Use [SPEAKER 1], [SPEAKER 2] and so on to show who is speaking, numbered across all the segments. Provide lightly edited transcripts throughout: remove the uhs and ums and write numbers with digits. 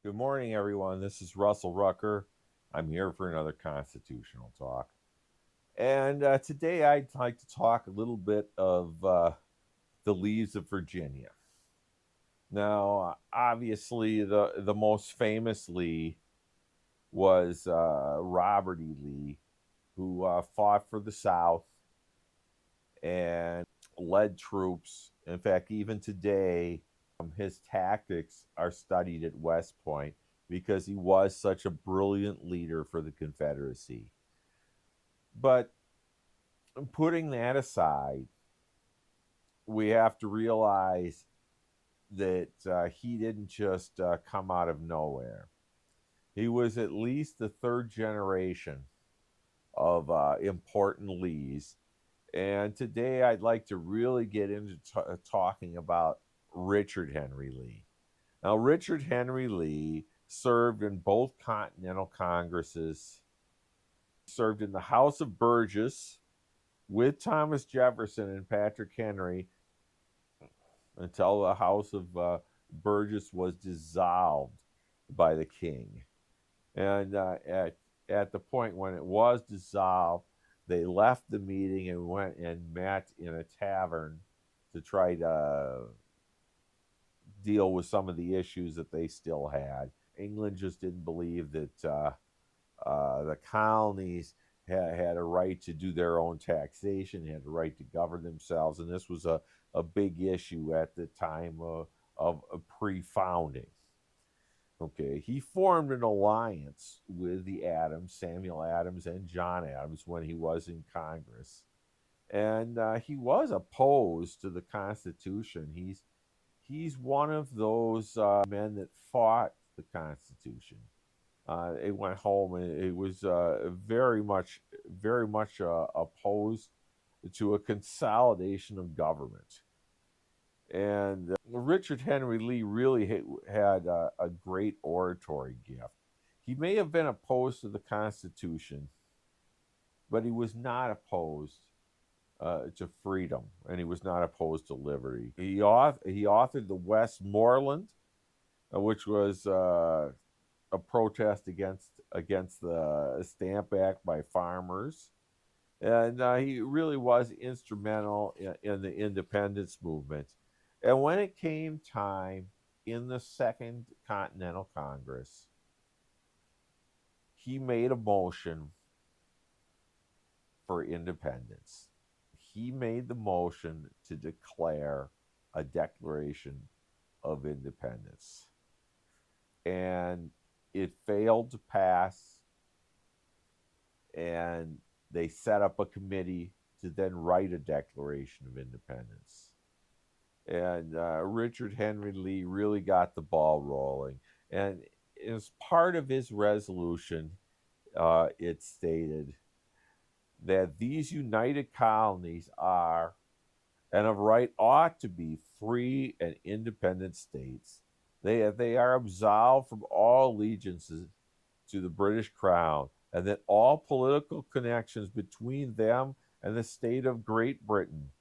[SPEAKER 1] Good morning, everyone. This is Russell Rucker. I'm here for another constitutional talk. And today I'd like to talk a little bit of the leaves of Virginia. Now, obviously, the most famous Lee was Robert E. Lee, who fought for the South and led troops. In fact, even today, his tactics are studied at West Point because he was such a brilliant leader for the Confederacy. But putting that aside, we have to realize that he didn't just come out of nowhere. He was at least the third generation of important Lees. And today I'd like to really get into talking about Richard Henry Lee. Now, Richard Henry Lee served in both Continental Congresses, served in the House of Burgess with Thomas Jefferson and Patrick Henry until the House of Burgess was dissolved by the king. And at the point when it was dissolved, they left the meeting and went and met in a tavern to try to deal with some of the issues that they still had. England just didn't believe that the colonies had a right to do their own taxation, had a right to govern themselves, and this was a big issue at the time of pre-founding. Okay, he formed an alliance with the Adams, Samuel Adams, and John Adams when he was in Congress, and he was opposed to the Constitution. He's one of those men that fought the Constitution. It went home and it was very much opposed to a consolidation of government. And Richard Henry Lee really had a great oratory gift. He may have been opposed to the Constitution, but he was not opposed to freedom, and he was not opposed to liberty. He authored the Westmoreland, which was a protest against the Stamp Act by farmers, and he really was instrumental in the independence movement. And when it came time in the Second Continental Congress, he made a motion for independence. He made the motion to declare a Declaration of Independence. And it failed to pass, and they set up a committee to then write a Declaration of Independence. And Richard Henry Lee really got the ball rolling. And as part of his resolution, it stated that these united colonies are and of right ought to be free and independent states. They are absolved from all allegiances to the British Crown, and that all political connections between them and the state of Great Britain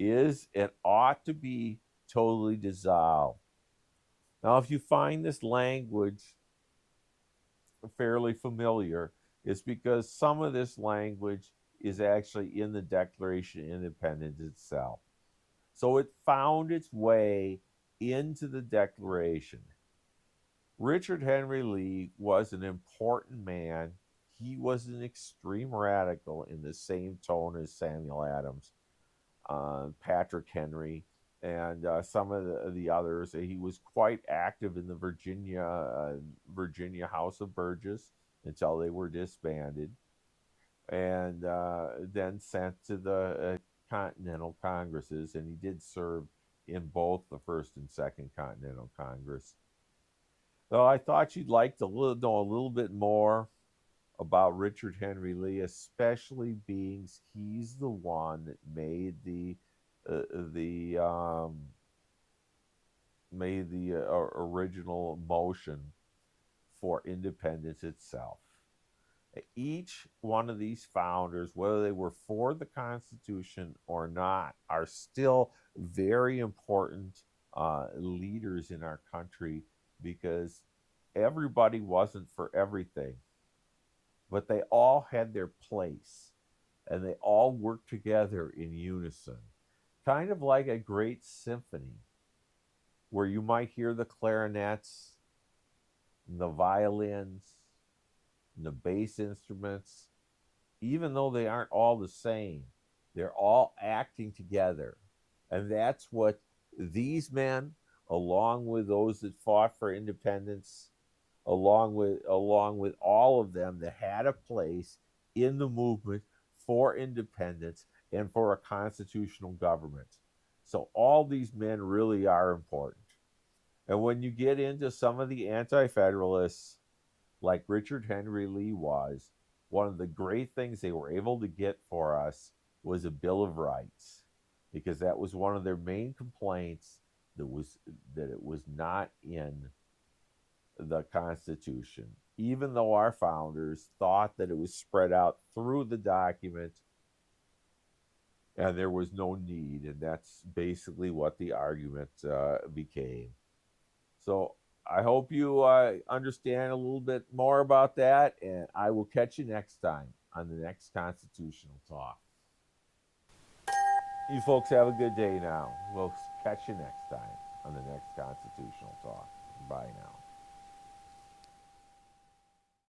[SPEAKER 1] is and ought to be totally dissolved. Now, if you find this language fairly familiar, it's because some of this language is actually in the Declaration of Independence itself. So it found its way into the Declaration. Richard Henry Lee was an important man. He was an extreme radical in the same tone as Samuel Adams, Patrick Henry, and some of the others. He was quite active in the Virginia House of Burgess until they were disbanded, and then sent to the Continental Congresses, and he did serve in both the First and Second Continental Congress. So I thought you'd like to know a little bit more about Richard Henry Lee, especially being he's the one that uh, the original motion for independence itself. Each one of these founders, whether they were for the Constitution or not, are still very important leaders in our country because everybody wasn't for everything, but they all had their place and they all worked together in unison. Kind of like a great symphony where you might hear the clarinets, and the violins, and the bass instruments, even though they aren't all the same, they're all acting together. And that's what these men, along with those that fought for independence, along with all of them that had a place in the movement for independence and for a constitutional government. So all these men really are important. And when you get into some of the anti-federalists, like Richard Henry Lee was, one of the great things they were able to get for us was a Bill of Rights, because that was one of their main complaints, that was that it was not in the Constitution, even though our founders thought that it was spread out through the document and there was no need. And that's basically what the argument became. So I hope you understand a little bit more about that, and I will catch you next time on the next Constitutional Talk. You folks have a good day now. We'll catch you next time on the next Constitutional Talk. Bye now.